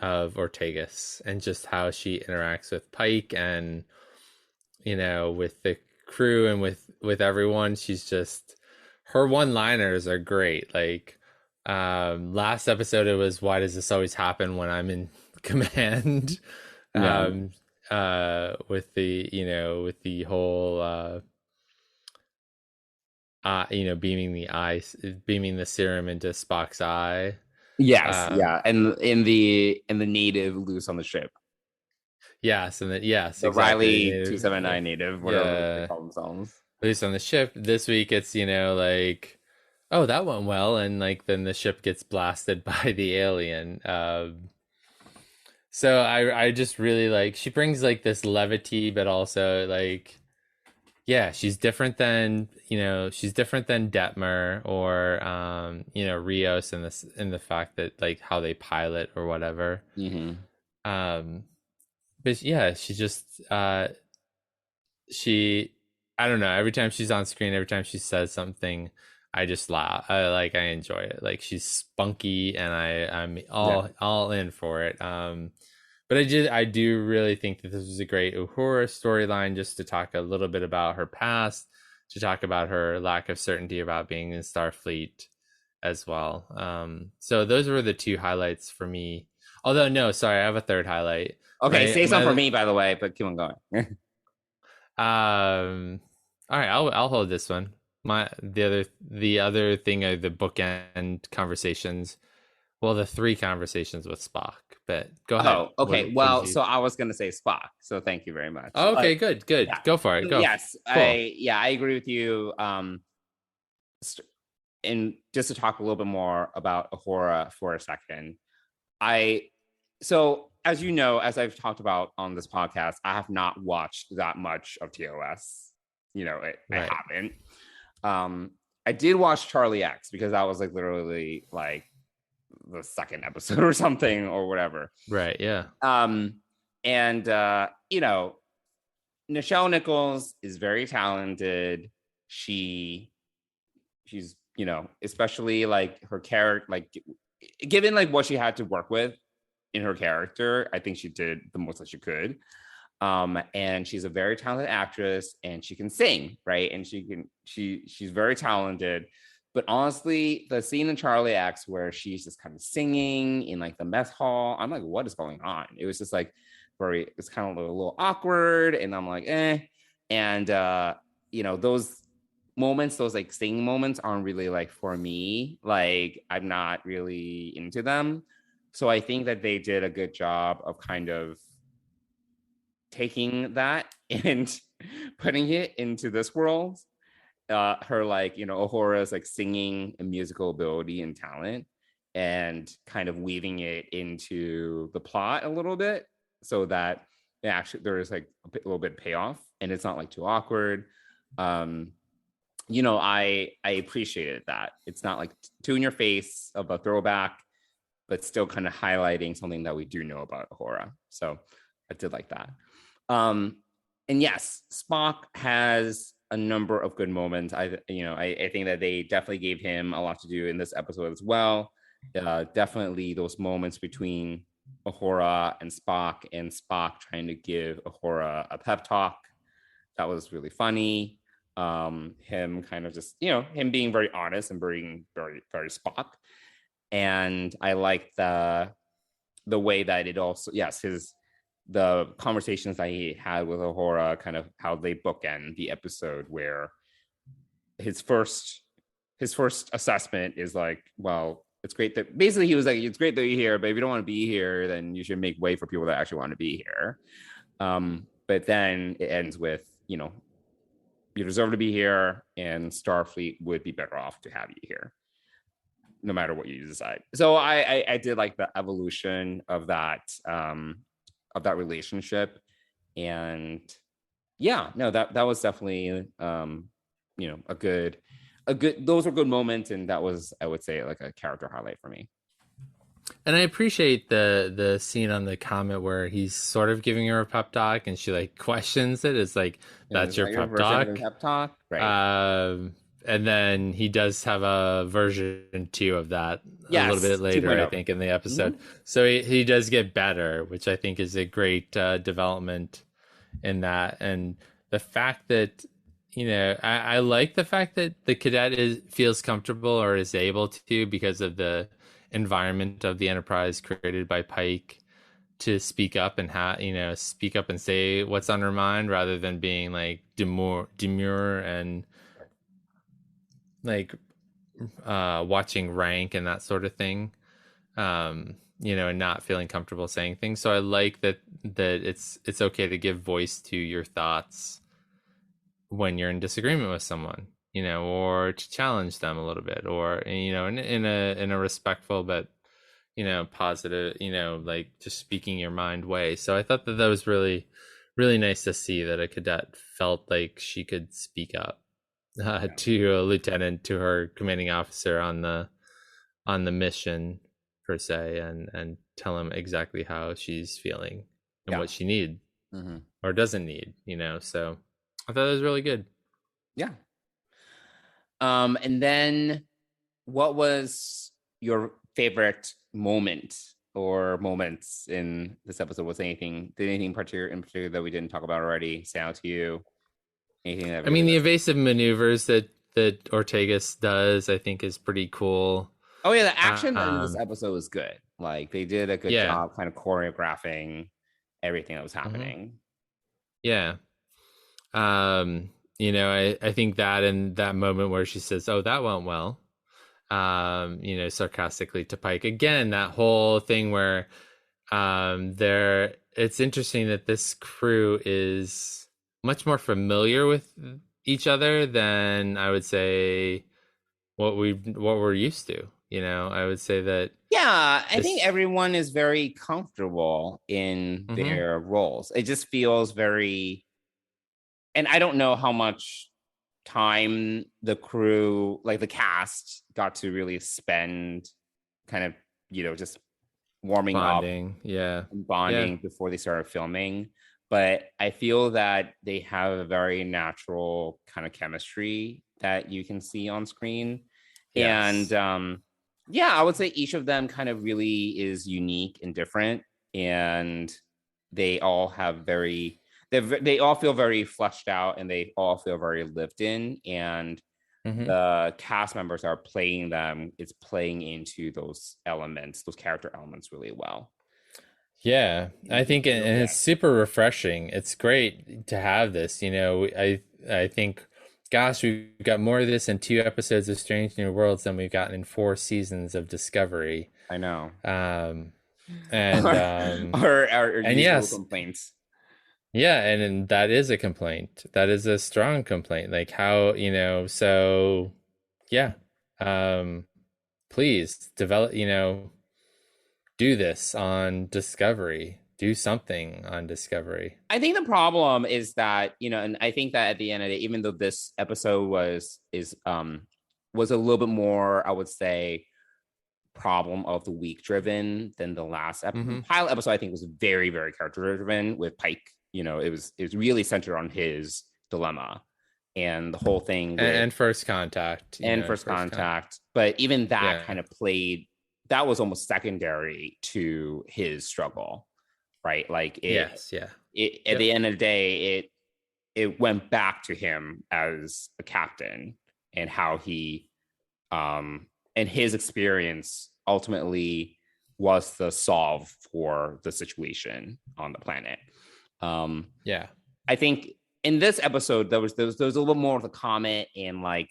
Ortegas and just how she interacts with Pike and with the crew and with everyone. She's just, her one-liners are great. Like last episode it was, why does this always happen when I'm in command? Yeah. With the with the whole beaming the serum into Spock's eye. Yes, yeah, and in the native loose on the ship, Yes, and then yes, the exactly. Riley 279 native, whatever they Yeah, call themselves. at least on the ship. This week it's like, oh, that went well, and like then the ship gets blasted by the alien. So I just really like, she brings like this levity, but also like, yeah, she's different than Detmer or Rios in the fact that like how they pilot or whatever. Mm-hmm. But yeah, she just she I don't know, every time she's on screen, every time she says something, I just laugh. I enjoy it. Like, she's spunky and I'm all in for it. But I do really think that this was a great Uhura storyline, just to talk a little bit about her past, to talk about her lack of certainty about being in Starfleet as well. So those were the two highlights for me. Although, no, sorry, I have a third highlight. Okay, say something for me, by the way, but keep on going. All right, I'll hold this one. The other thing are the bookend conversations. Well, the three conversations with Spock. But go ahead. Oh, okay. Well, so I was gonna say Spock. So thank you very much. Oh, okay, good. Yeah. Go for it. Go. Yes, cool. I agree with you. And just to talk a little bit more about Ahura for a second, so as you know, as I've talked about on this podcast, I have not watched that much of TOS. I haven't. I did watch Charlie X because that was like literally like the second episode or something or whatever. Right. Yeah. And Nichelle Nichols is very talented. She's especially like her character, like given like what she had to work with in her character, I think she did the most that she could. And she's a very talented actress, and she can sing, right? And she's very talented. But honestly, the scene in Charlie X where she's just kind of singing in like the mess hall, I'm like, what is going on? It was just like it's kind of a little awkward, and I'm like, eh. And those moments, those like singing moments aren't really like for me. Like, I'm not really into them. So I think that they did a good job of kind of taking that and putting it into this world. Her Uhura's like singing and musical ability and talent, and kind of weaving it into the plot a little bit, so that there is like a little bit of payoff, and it's not like too awkward. I appreciated that. It's not like too in your face of a throwback, but still kind of highlighting something that we do know about Uhura. So I did like that. And yes, Spock has a number of good moments. I think that they definitely gave him a lot to do in this episode as well. Definitely those moments between Uhura and Spock trying to give Uhura a pep talk. That was really funny. Him kind of just, him being very honest and being very, very Spock. And I like the way that it also, yes, the conversations that he had with Uhura, kind of how they bookend the episode, where his first assessment is like, well, it's great that basically he was like, it's great that you're here, but if you don't want to be here, then you should make way for people that actually want to be here. But then it ends with, you know, you deserve to be here, and Starfleet would be better off to have you here, no matter what you decide. So I did like the evolution of that relationship, and yeah, no, that was definitely you know, a good those were good moments, and that was, I would say, like a character highlight for me. And I appreciate the scene on the Comet where he's sort of giving her a pep talk, and she like questions it. It's like, that's your pep talk. Pep talk, right? And then he does have a version 2 of that a little bit later, 2.0. I think, in the episode. Mm-hmm. So he does get better, which I think is a great development in that. And the fact that, you know, I like the fact that the cadet feels comfortable or is able to, because of the environment of the Enterprise created by Pike, to speak up and speak up and say what's on her mind, rather than being like demure and like watching rank and that sort of thing, you know, and not feeling comfortable saying things. So I like that it's okay to give voice to your thoughts when you're in disagreement with someone, you know, or to challenge them a little bit, or, you know, in a respectful but, you know, positive, you know, like just speaking your mind way. So I thought that was really, really nice to see that a cadet felt like she could speak up to a lieutenant, to her commanding officer on the mission per se, and tell him exactly how she's feeling and what she needs or doesn't need, you know. So I thought it was really good. Yeah. And then what was your favorite moment or moments in this episode? Did anything in particular that we didn't talk about already stand out to you? Anything that the evasive maneuvers that Ortegas does, I think, is pretty cool. Oh yeah, the action in this episode was good. Like, they did a good job kind of choreographing everything that was happening. Yeah. You know, I think that in that moment where she says, "Oh, that went well," you know, sarcastically to Pike. Again, that whole thing where it's interesting that this crew is much more familiar with each other than, I would say, what we're used to. You know, I would say that. Yeah, I think everyone is very comfortable in their roles. It just feels very, and I don't know how much time the crew, like the cast, got to really spend kind of, you know, just warming bonding, up and bonding before they started filming. But I feel that they have a very natural kind of chemistry that you can see on screen. Yes. And yeah, I would say each of them kind of really is unique and different, and they all have they all feel very fleshed out, and they all feel very lived in, and the cast members are playing them. It's playing into those elements, those character elements, really well. Yeah, I think, and it's super refreshing. It's great to have this. You know, I think, gosh, we've got more of this in 2 episodes of Strange New Worlds than we've gotten in 4 seasons of Discovery. I know. And our complaints. Yeah, and that is a complaint. That is a strong complaint. Like, how, you know, so yeah. Please develop, you know, do this on Discovery. Do something on Discovery. I think the problem is that, you know, and I think that at the end of the day, even though this episode was a little bit more, I would say, problem of the week driven than the last episode. Pilot episode, I think, was very, very character driven with Pike. You know, it was really centered on his dilemma and the whole thing and First Contact First Contact. But even that kind of played, that was almost secondary to his struggle, right? Like, at the end of the day, it went back to him as a captain, and how he and his experience ultimately was the solve for the situation on the planet. I think in this episode there was a little more of the Comet and, like,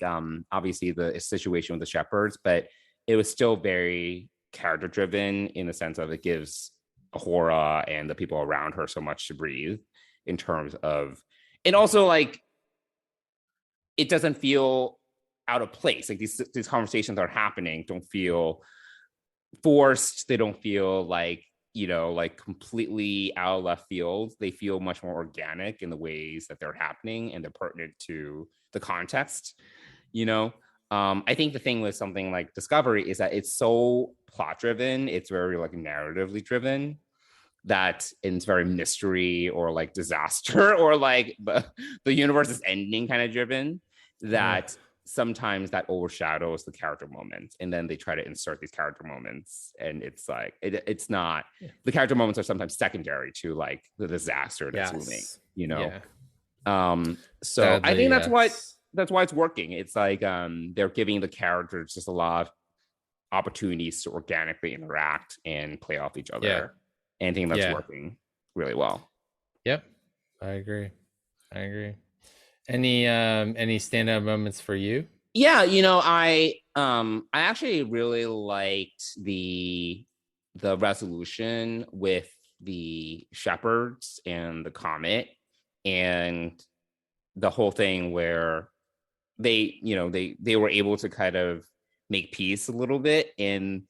obviously the situation with the shepherds, but it was still very character driven in the sense of it gives Ahura and the people around her so much to breathe in terms of, and also like it doesn't feel out of place. Like these conversations are happening, don't feel forced. They don't feel like, like completely out of left field. They feel much more organic in the ways that they're happening and they're pertinent to the context, I think the thing with something like Discovery is that it's so plot driven, it's very like narratively driven, that it's very mystery or like disaster or like the universe is ending kind of driven, that sometimes that overshadows the character moments, and then they try to insert these character moments, and it's like it's not, the character moments are sometimes secondary to like the disaster that's looming, so sadly, I think that's why it's working. It's like they're giving the characters just a lot of opportunities to organically interact and play off each other, and I think that's working really well. Yep, I agree. Any standout moments for you? Yeah, I actually really liked the resolution with the shepherds and the comet, and the whole thing where they were able to kind of make peace a little bit, and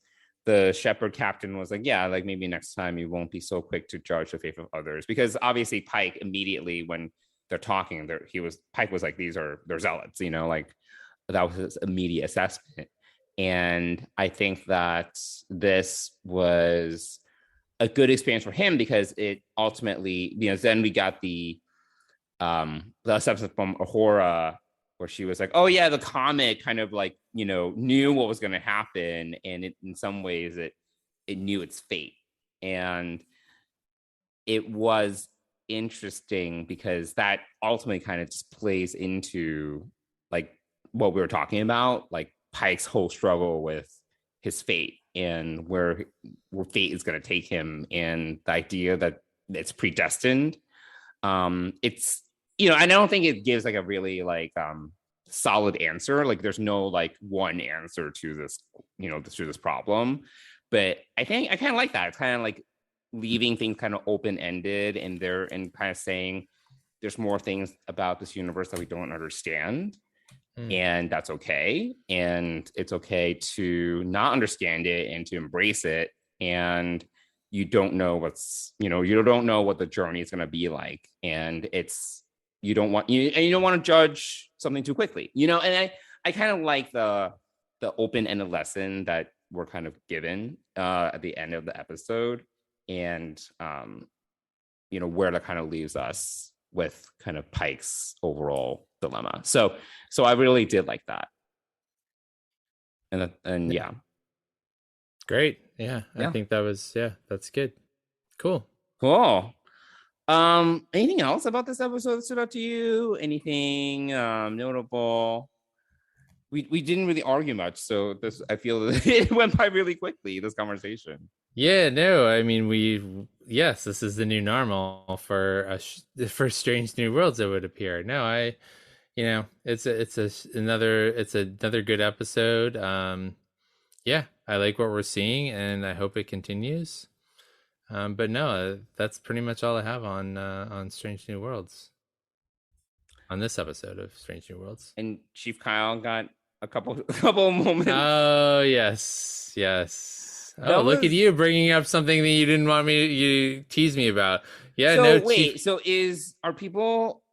the shepherd captain was like, yeah, like maybe next time you won't be so quick to judge the faith of others, because obviously Pike immediately when they're talking, Pike was like, they're zealots, like that was his immediate assessment. And I think that this was a good experience for him, because it ultimately, then we got the assessment from Ahura, where she was like, oh yeah, the comet kind of like, knew what was going to happen, and in some ways it knew its fate. And it was interesting because that ultimately kind of just plays into like what we were talking about, like Pike's whole struggle with his fate and where fate is going to take him, and the idea that it's predestined. It's, I don't think it gives like a really like solid answer. Like there's no like one answer to this, to this problem. But I think I kind of like that. It's kind of like leaving things kind of open-ended, and kind of saying there's more things about this universe that we don't understand. And that's okay. And it's okay to not understand it and to embrace it. And you don't know you don't know what the journey is going to be like. And you don't want to judge something too quickly, and I kind of like the open-ended lesson that we're kind of given at the end of the episode, and where that kind of leaves us with kind of Pike's overall dilemma. So I really did like that. And yeah. Great. Yeah. I think that was, that's good. Cool. Anything else about this episode that stood out to you? Anything notable? We didn't really argue much, so I feel that it went by really quickly, this conversation. Yeah, no, I mean, this is the new normal for Strange New Worlds, it would appear. No, it's another good episode. I like what we're seeing, and I hope it continues. But no, that's pretty much all I have on Strange New Worlds. On this episode of Strange New Worlds. And Chief Kyle got a couple moments. Oh yes. Look at you bringing up something that you didn't want you tease me about. Yeah. So wait. So are people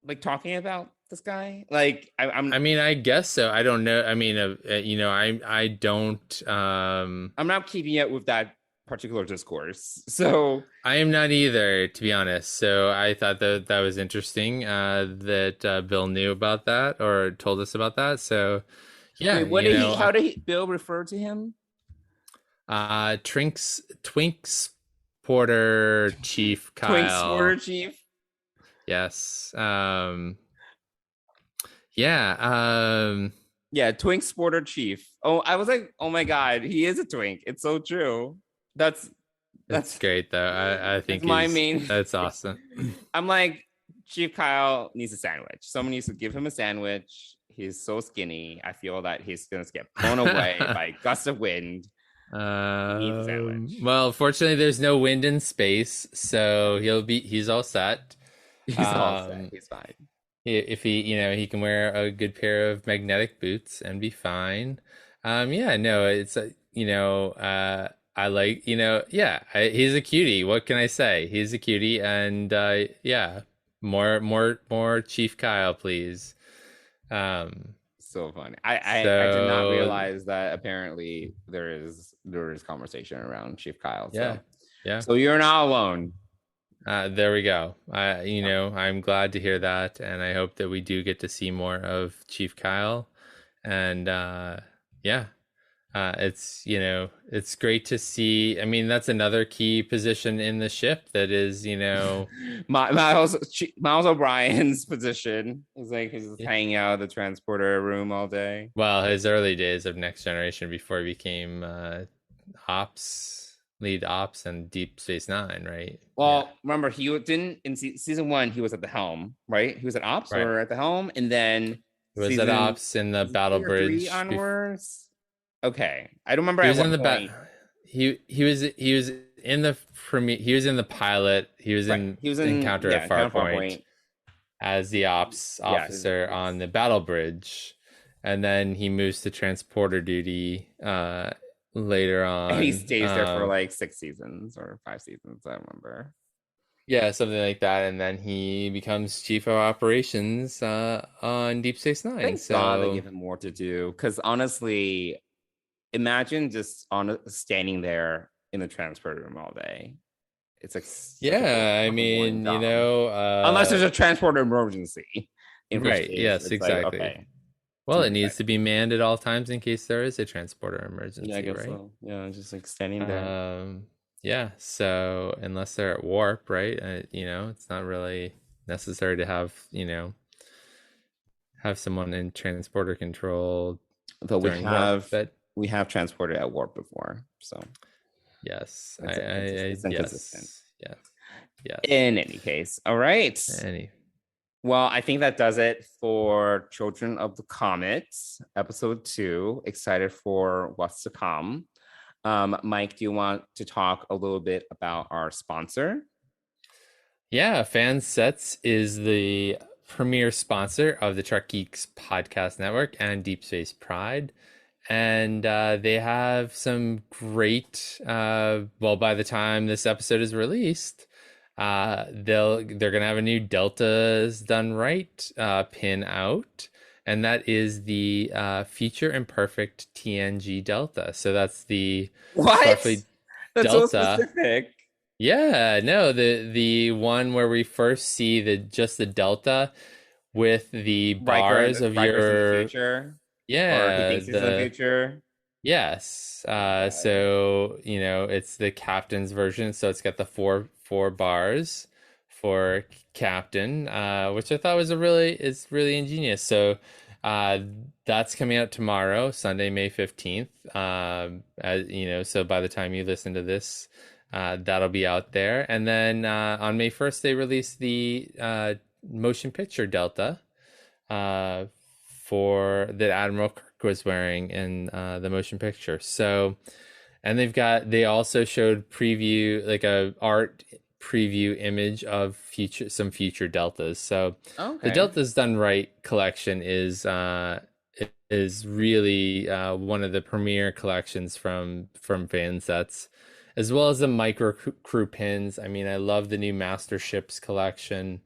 like talking about this guy? Like I mean, I guess so. I don't know. I mean, I don't. I'm not keeping up with that particular discourse, so I am not either, to be honest. So I thought that was interesting that Bill knew about that or told us about that. So yeah. Wait, how did Bill refer to him? Twinks Porter Chief Kyle. Twinks Porter Chief. Yes. Twink Porter Chief. Oh, I was like, oh my god, he is a twink. It's so true. That's great though. I think that's awesome. I'm like, Chief Kyle needs a sandwich. Someone needs to give him a sandwich. He's so skinny. I feel that he's gonna get blown away by gusts of wind. He needs a sandwich. Well, fortunately, there's no wind in space, so he's all set. He's all set. He's fine. If he can wear a good pair of magnetic boots and be fine. Yeah, no, it's I like, he's a cutie. What can I say? He's a cutie, and yeah, more Chief Kyle, please. So funny. I did not realize that apparently there is conversation around Chief Kyle. So. Yeah. So you're not alone. There we go. I'm glad to hear that, and I hope that we do get to see more of Chief Kyle. And it's great to see. I mean, that's another key position in the ship that is, Miles O'Brien's position is like he's just hanging out in the transporter room all day. Well, his early days of Next Generation before he became lead ops and Deep Space Nine, right? Well, remember he didn't in season 1. He was at the helm, right? He was at ops or at the helm, and then he was at ops in the battle bridge onwards. Okay, I don't remember. He was in the he was in the he was in the pilot. He was in Encounter at Farpoint as the ops officer on the battle bridge, and then he moves to transporter duty later on. And he stays there for like 6 seasons or 5 seasons. I remember. Yeah, something like that, and then he becomes chief of operations on Deep Space Nine. Thank God they give him more to do, because honestly, imagine just standing there in the transporter room all day. It's like I mean, unless there's a transporter emergency. Right? Yes, exactly. Like, okay. Well, it needs to be manned at all times in case there is a transporter emergency. Yeah, I guess right? So. Yeah, just like standing there. Yeah. So unless they're at warp, right? It's not really necessary to have someone in transporter control. But we have transported at warp before, so yes, it's inconsistent. Yes. In any case, all right. Well, I think that does it for Children of the Comet, episode 2. Excited for what's to come. Mike, do you want to talk a little bit about our sponsor? Yeah, Fansets is the premier sponsor of the Trek Geeks podcast network and Deep Space Pride. And they have some great, by the time this episode is released, they're gonna have a new Delta's Done Right pin out, and that is the Future Imperfect TNG Delta. So that's the Starfleet Delta. So specific. Yeah, no, the one where we first see the Delta with the bars of your future. Yeah, or he thinks he's in the future. Yes. So it's the captain's version, so it's got the four bars for captain, which I thought was really ingenious. So that's coming out tomorrow, Sunday, May 15th. So by the time you listen to this, that'll be out there. And then on May 1st, they released the motion picture Delta for that Admiral Kirk was wearing in the motion picture. So, and they also showed preview, like a art preview image of some future Deltas. So the Deltas Done Right collection is really one of the premier collections from Fansets, as well as the micro crew pins. I mean, I love the new Master Ships collection.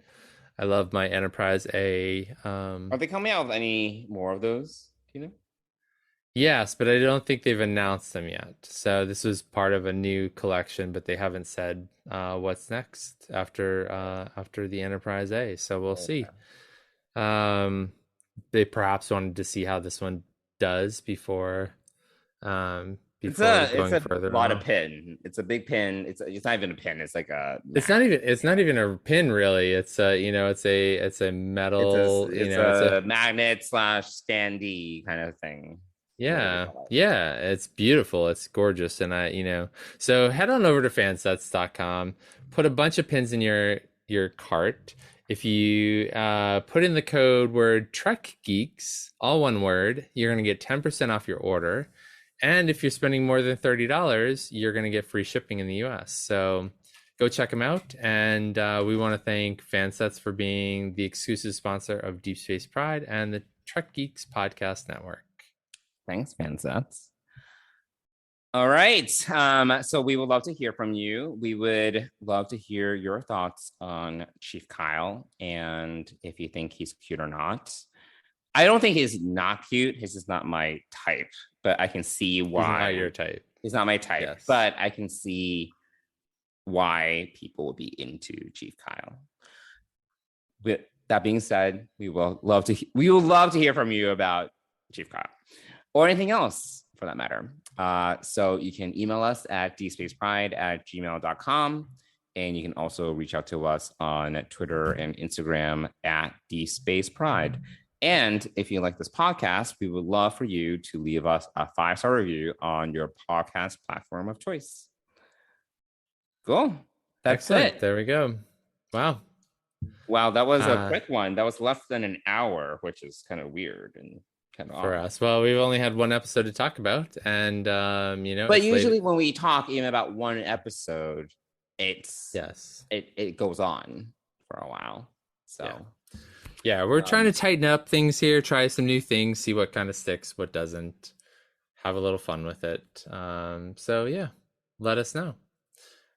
I love my Enterprise A. Are they coming out with any more of those? Do you know? Yes, but I don't think they've announced them yet. So this was part of a new collection, but they haven't said what's next after the Enterprise A. So we'll see. They perhaps wanted to see how this one does before It's going a further lot on. of pin. It's a big pin. It's not even a pin. It's like a. It's not even a pin, really. It's it's a metal. It's a magnet / standee kind of thing. Yeah, it's beautiful. It's gorgeous, and so head on over to fansets.com, put a bunch of pins in your cart. If you put in the code word Trek Geeks, all one word, you're going to get 10% off your order. And if you're spending more than $30, you're going to get free shipping in the US. So go check them out. And we want to thank Fansets for being the exclusive sponsor of Deep Space Pride and the Trek Geeks Podcast Network. Thanks, Fansets. All right. So we would love to hear from you. We would love to hear your thoughts on Chief Kyle and if you think he's cute or not. I don't think he's not cute. He's just not my type, but I can see why. He's not your type. He's not my type, yes. But I can see why people would be into Chief Kyle. With that being said, we will love to hear from you about Chief Kyle or anything else for that matter. So you can email us at dspacepride@gmail.com. And you can also reach out to us on Twitter and Instagram at dspacepride. And if you like this podcast, we would love for you to leave us a 5-star review on your podcast platform of choice. Cool. That's Excellent. it. There we go. Wow. That was a quick one. That was less than an hour, which is kind of weird and kind of for odd. us. Well, we've only had one episode to talk about, and but usually when we talk even about one episode, it goes on for a while. So yeah, we're trying to tighten up things here, try some new things, see what kind of sticks, what doesn't, have a little fun with it. So yeah, let us know.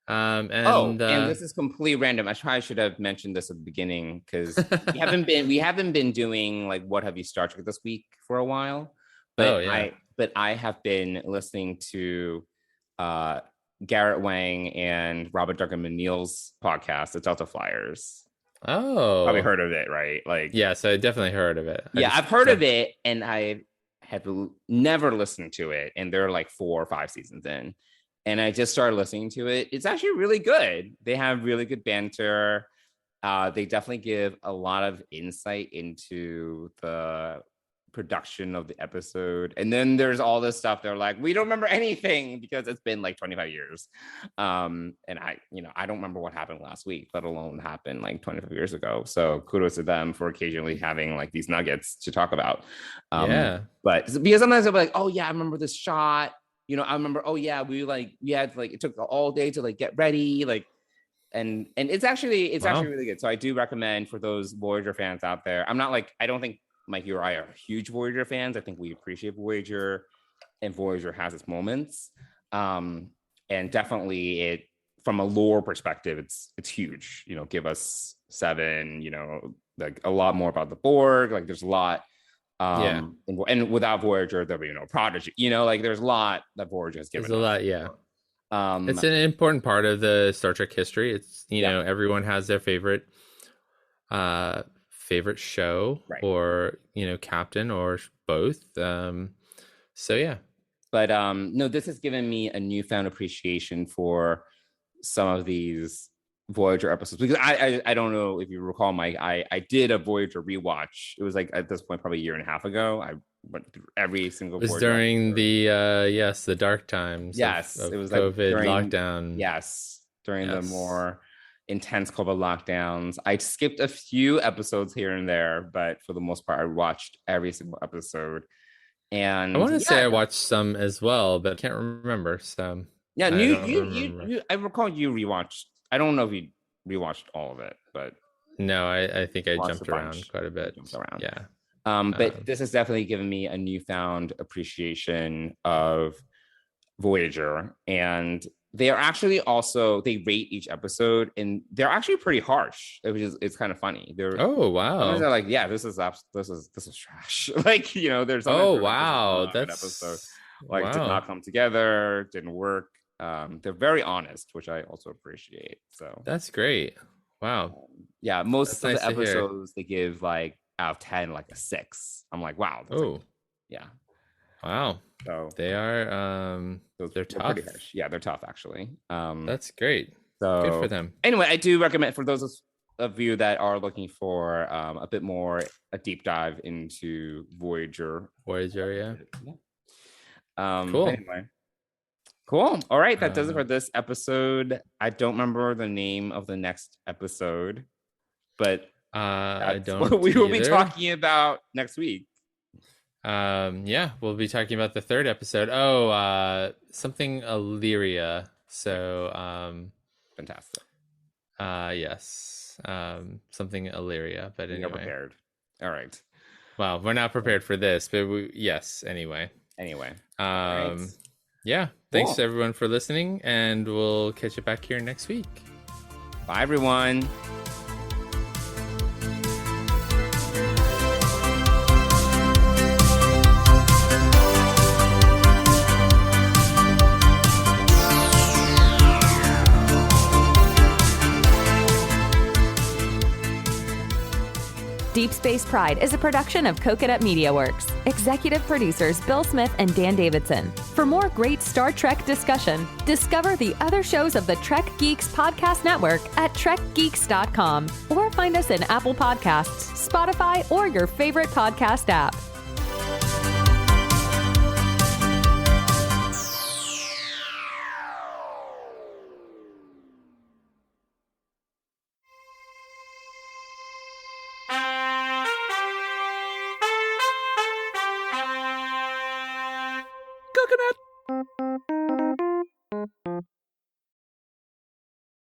And this is completely random. I probably should have mentioned this at the beginning because we haven't been doing like What Have You Star Trek this week for a while. But I have been listening to Garrett Wang and Robert Duncan McNeil's podcast, The Delta Flyers. Oh, probably heard of it, right? Like, yes, I definitely heard of it. I've heard of it, and I have never listened to it. And they're like 4 or 5 seasons in, and I just started listening to it. It's actually really good. They have really good banter. They definitely give a lot of insight into the production of the episode, and then there's all this stuff they're like, we don't remember anything because it's been like 25 years, and I don't remember what happened last week, let alone happened like 25 years ago. So kudos to them for occasionally having like these nuggets to talk about. But because sometimes they'll be like, oh yeah, I remember this shot, I remember, oh yeah, we had like it took all day to like get ready, like, and it's actually really good. So I do recommend for those Voyager fans out there. I don't think Mike, you or I are huge Voyager fans. I think we appreciate Voyager, and Voyager has its moments. And definitely it, from a lore perspective, it's huge. Give us 7, like a lot more about the Borg. Like there's a lot. And without Voyager, there'll be no Prodigy. Like there's a lot that Voyager has given. There's a lot, yeah. It's an important part of the Star Trek history. It's everyone has their favorite show, right, or captain, or both. So yeah, but no, this has given me a newfound appreciation for some of these Voyager episodes, because I don't know if you recall, Mike, I did a Voyager rewatch. It was like at this point probably a year and a half ago. I went through every single. It was Voyager during episode. The dark times. Yes, it was COVID, like during lockdown. Yes, during the more intense COVID lockdowns. I skipped a few episodes here and there, but for the most part, I watched every single episode. And I want to say I watched some as well, but I can't remember. So yeah, I recall you rewatched. I don't know if you rewatched all of it, but no, I think I jumped around quite a bit. Yeah. But this has definitely given me a newfound appreciation of Voyager, and they are actually also, they rate each episode, and they're actually pretty harsh, which is, it's kind of funny. They're they're like, yeah, this is trash. Like, there's that episode did not come together, didn't work. They're very honest, which I also appreciate. So that's great. Wow. Most of the episodes they give like out of 10 like a 6. I'm like, wow. Wow. So they are they're tough. Pretty harsh. Yeah, they're tough actually. That's great. So good for them. Anyway, I do recommend for those of you that are looking for a bit more a deep dive into Voyager. Yeah. Cool. Anyway. Cool. All right, that does it for this episode. I don't remember the name of the next episode, but I That's don't. what we will be either. talking about next week. Yeah, we'll be talking about the third episode. Oh, something Illyria. So, Fantastic. yes, something Illyria. But You're anyway, prepared. All right. well, we're not prepared for this, but yes. Anyway, All right. yeah. Thanks Cool. everyone for listening, and we'll catch you back here next week. Bye, everyone. Deep Space Pride is a production of Coconut Media Works. Executive producers Bill Smith and Dan Davidson. For more great Star Trek discussion, discover the other shows of the Trek Geeks Podcast Network at trekgeeks.com or find us in Apple Podcasts, Spotify, or your favorite podcast app. Coconut.